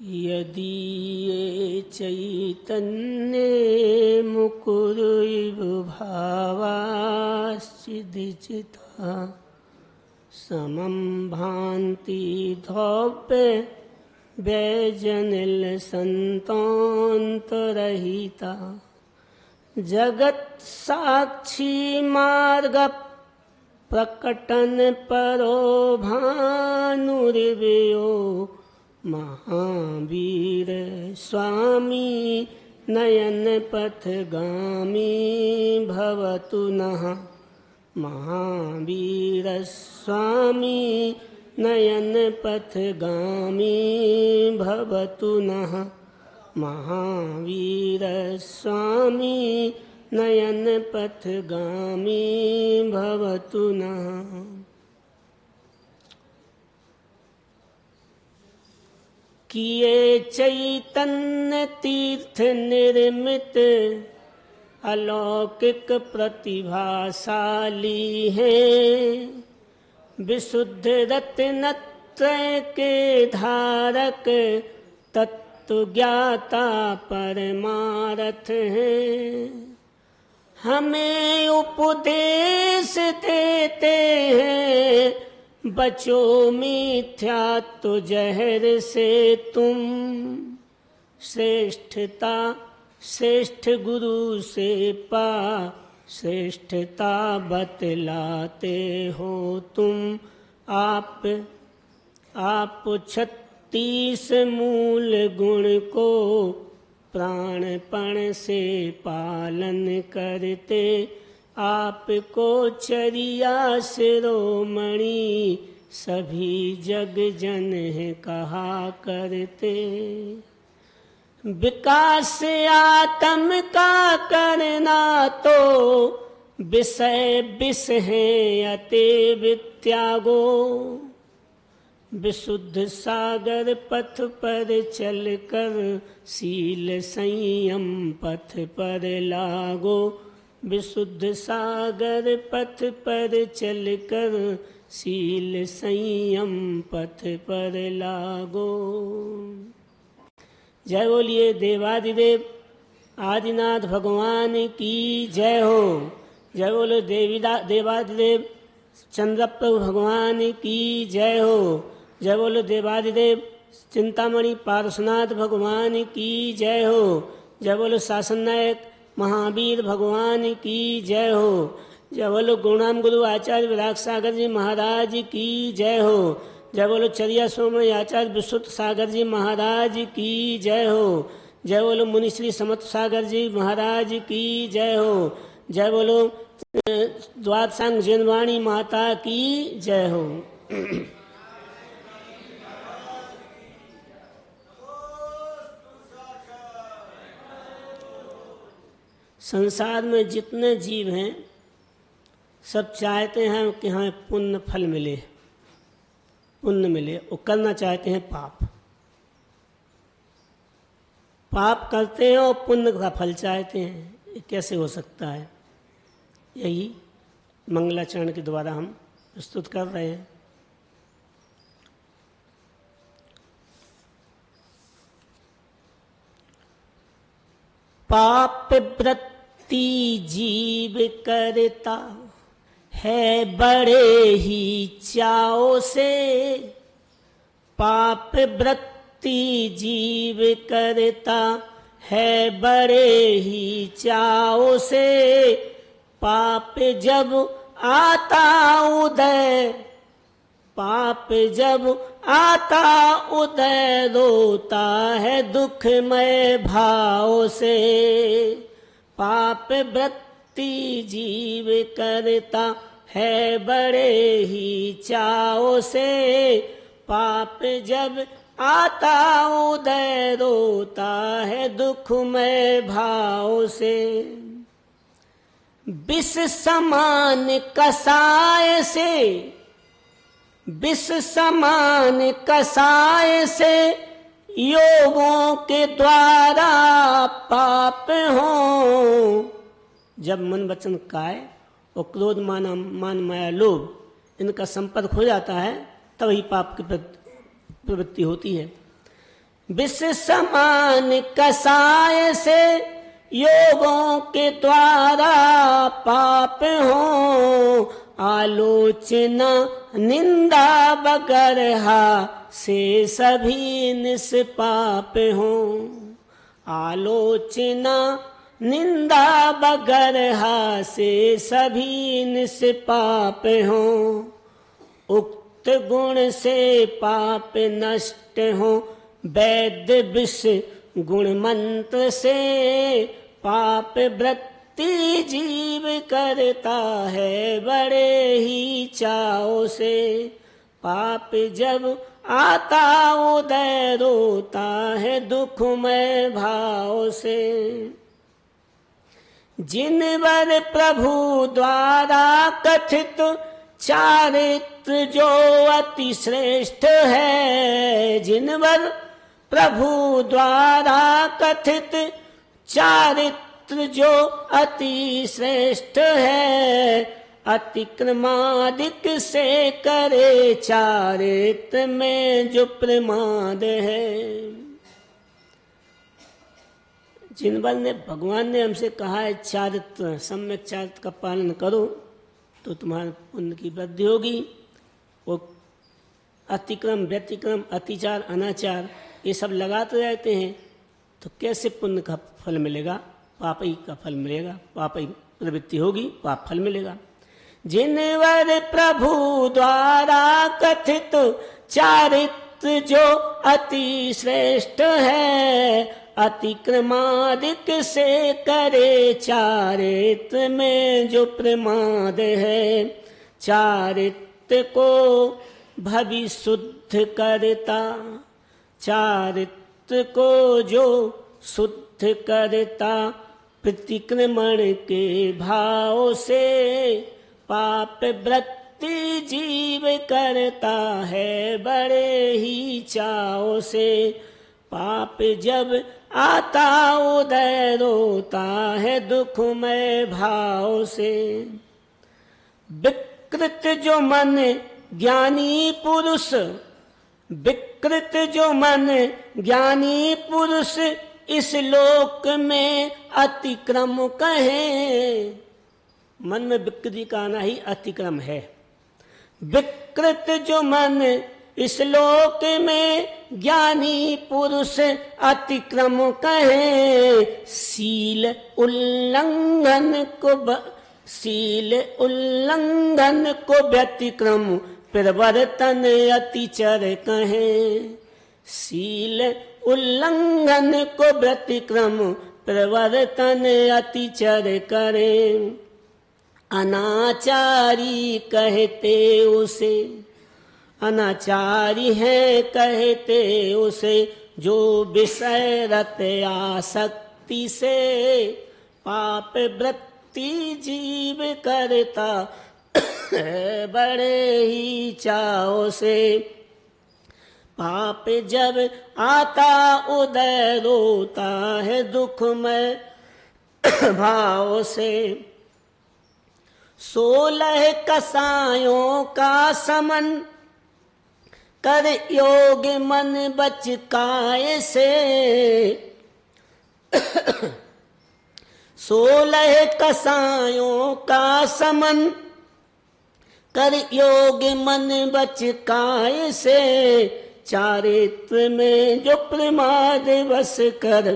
यदि ये चैतन्य मुकुरैव भावाश्चिदिचिता समं भान्ति धौप्य व्यजनिलसन्तोऽन्तरहिता जगत् साक्षी मार्ग प्रकटन परो भानुर्व्यो महावीर स्वामी नयन पथगामी भवतु नः महावीर स्वामी नयन पथगामी भवतु नः महावीर स्वामी नयन पथगामी भवतु नः। किए चैतन्य तीर्थ निर्मित अलौकिक प्रतिभाशाली हैं विशुद्ध रत्नत्रय के धारक तत्व ज्ञाता परमार्थ हैं हमें उपदेश देते हैं बचो मिथ्या तो जहर से तुम श्रेष्ठता श्रेष्ठ गुरु से पा श्रेष्ठता बतलाते हो तुम आप 36 मूल गुण को प्राणपण से पालन करते आपको चरिया शिरोमणि सभी जग जन कहा करते विकास आत्म का करना तो विषय विष है अतएव त्यागो विशुद्ध सागर पथ पर चलकर शील संयम पथ पर लागो विशुद्ध सागर पथ पर चलकर शील संयम पथ पर लागो। जय बोलिए देवादिदेव आदिनाथ भगवान की जय हो। जय बोलो देवादिदेव चंद्रप्रभु भगवान की जय हो। जय बोलो देवादिदेव चिंतामणि पार्श्वनाथ भगवान की जय हो। जय बोलो शासन नायक महावीर भगवान की जय हो। जय बोलो गुणाम गुरु आचार्य विराग सागर जी महाराज की जय हो। जय बोलो चरिया सोमय आचार्य विशुद्ध सागर जी महाराज की जय हो। जय बोलो मुनिश्री समर्थ सागर जी महाराज की जय हो। जय बोलो द्वादशांग जैनवाणी माता की जय हो। संसार में जितने जीव हैं सब चाहते हैं कि हमें पुण्य फल मिले पुण्य मिले वो करना चाहते हैं पाप करते हैं और पुण्य का फल चाहते हैं। ये कैसे हो सकता है? यही मंगलाचरण के द्वारा हम प्रस्तुत कर रहे हैं। पाप वृत्ति जीव करता है बड़े ही चाव से पाप वृत्ति जीव करता है बड़े ही चाव से पाप जब आता उदय पाप जब आता उदय रोता है दुखमय भाव से पाप वृत्ति जीव करता है बड़े ही चाव से पाप जब आता उदय रोता है दुखमय भाव से विष समान कसाय से विष समान कसाय से योगों के द्वारा पाप हो जब मन वचन काय और क्रोध मान माया लोभ इनका संपर्क हो जाता है तभी पाप की प्रवृत्ति होती है। विष समान कसाय से योगों के द्वारा पाप हो, आलोचना निंदा बगरहा से सभी निष्पाप हो। आलोचना निंदा बगरहा से सभी निष्पाप हो। उक्त गुण से पाप नष्ट हो, वैद्य विष गुण मंत्र से पाप वृत्ति जीव करता है बड़े ही चाव से। पाप जब आता उदय रोता है दुखमय भाव से। जिन वर प्रभु द्वारा कथित चारित्र जो अति श्रेष्ठ है, जिन वर प्रभु द्वारा कथित चारित्र जो अति श्रेष्ठ है, अतिक्रमादिक से करे चारित्र में जो प्रमाद है। जिन वर ने भगवान ने हमसे कहा है चारित्र, सम्यक चारित्र का पालन करो तो तुम्हारे पुण्य की वृद्धि होगी। वो अतिक्रम, व्यतिक्रम, अतिचार, अनाचार ये सब लगाते रहते हैं तो कैसे पुण्य का फल मिलेगा? पाप ही का फल मिलेगा, पाप ही प्रवृत्ति होगी, पाप फल मिलेगा। जिन वर प्रभु द्वारा कथित चारित्र जो अति श्रेष्ठ है, अतिक्रमादिक से करे चारित्र में जो प्रमाद है। चारित्र को भवि शुद्ध करता, चारित्र को जो शुद्ध करता, प्रतिक्रमण के भाव से पाप वृत्ति जीव करता है बड़े ही चाव से। पाप जब आता उदय रोता है दुखमय भाव से। विकृत जो मन ज्ञानी पुरुष, विकृत जो मन ज्ञानी पुरुष इस लोक में अतिक्रम कहे। मन में विकृति का आना ही अतिक्रम है। विकृत जो मन इस लोक में ज्ञानी पुरुष अतिक्रम कहे। शील उल्लंघन को व्यतिक्रम प्रवर्तन अतिचर कहे। शील उल्लंघन को व्यतिक्रम प्रवर्तन अतिचर करे। अनाचारी कहते उसे, अनाचारी है कहते उसे, जो विषय रत आसक्ति से पाप वृत्ति जीव करता बड़े ही चाव से। पाप जब आता उदय रोता है दुखमय भाव से। 16 कसायों का समन कर योग मन बचकाए से। 16 कसायों का समन कर योग मन बचकाए से। चारित्र में जो प्रमाद बस कर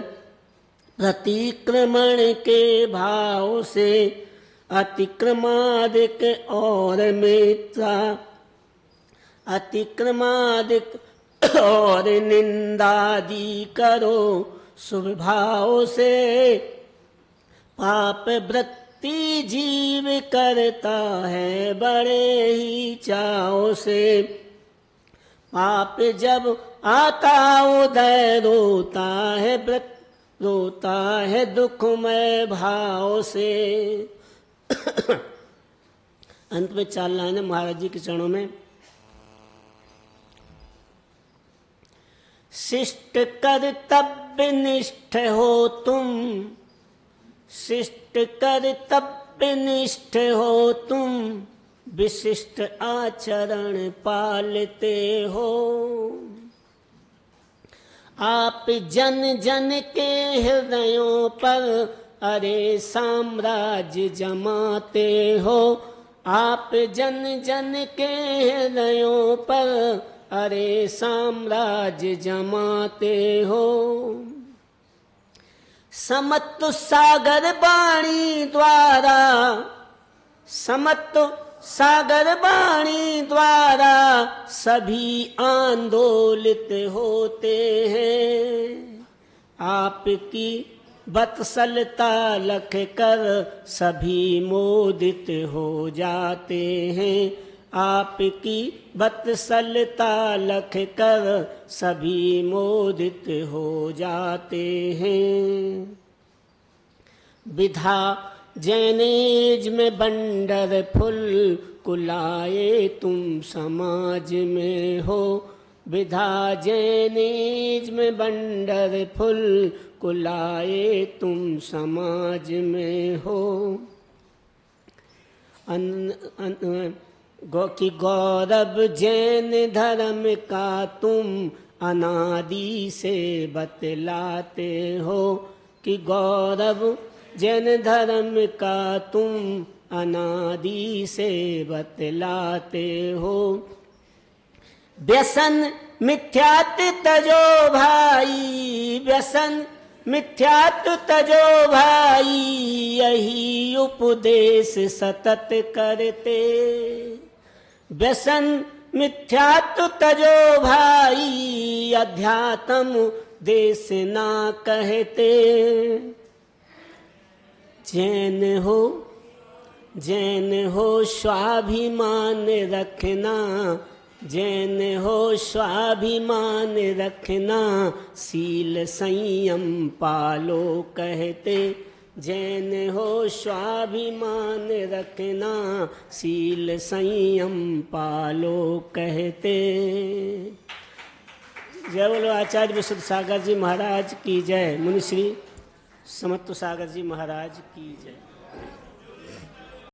प्रतिक्रमण के भाव से। अतिक्रमादिक और मिथ्या, अतिक्रमादिक और निंदादि करो शुभ भाव से। पाप वृत्ति जीव करता है बड़े ही चाव से। पाप जब आता उदय रोता है दुखमय भाव से। अंत में 4 लाइनें महाराज जी के चरणों में। शिष्ट कर्तव्य निष्ठ हो तुम, शिष्ट कर्तव्य निष्ठ हो तुम, विशिष्ट आचरण पालते हो। आप जन जन के हृदयों पर अरे साम्राज्य जमाते हो। आप जन जन के हृदयों पर अरे साम्राज्य जमाते हो। समत्व सागर वाणी द्वारा, समत्व सागर वाणी द्वारा सभी आंदोलित होते हैं। आपकी बत्सलता लख कर सभी मोदित हो जाते हैं। आपकी बत्सलता लख कर सभी मोदित हो जाते हैं। विधा जैनेज में बंडर फुल कुलाए तुम समाज में हो। विधा जैनेज में बंडर फुल कुलाए तुम समाज में हो। कि गौरव जैन धर्म का तुम अनादि से बतलाते हो। कि गौरव जैन धर्म का तुम अनादि से बतलाते हो। व्यसन मिथ्यात्व तजो भाई, व्यसन मिथ्यात्व तजो भाई, यही उपदेश सतत करते। व्यसन मिथ्यात्व तजो भाई, अध्यात्म देश ना कहते। जैन हो, जैन हो स्वाभिमान रखना, जैन हो स्वाभिमान रखना, सील संयम पालो कहते। जैन हो स्वाभिमान रखना, सील संयम पालो कहते। जय बोलो आचार्य विशुद्ध सागर जी महाराज की जय। मुनिश्री समत्व सागर जी महाराज की जय।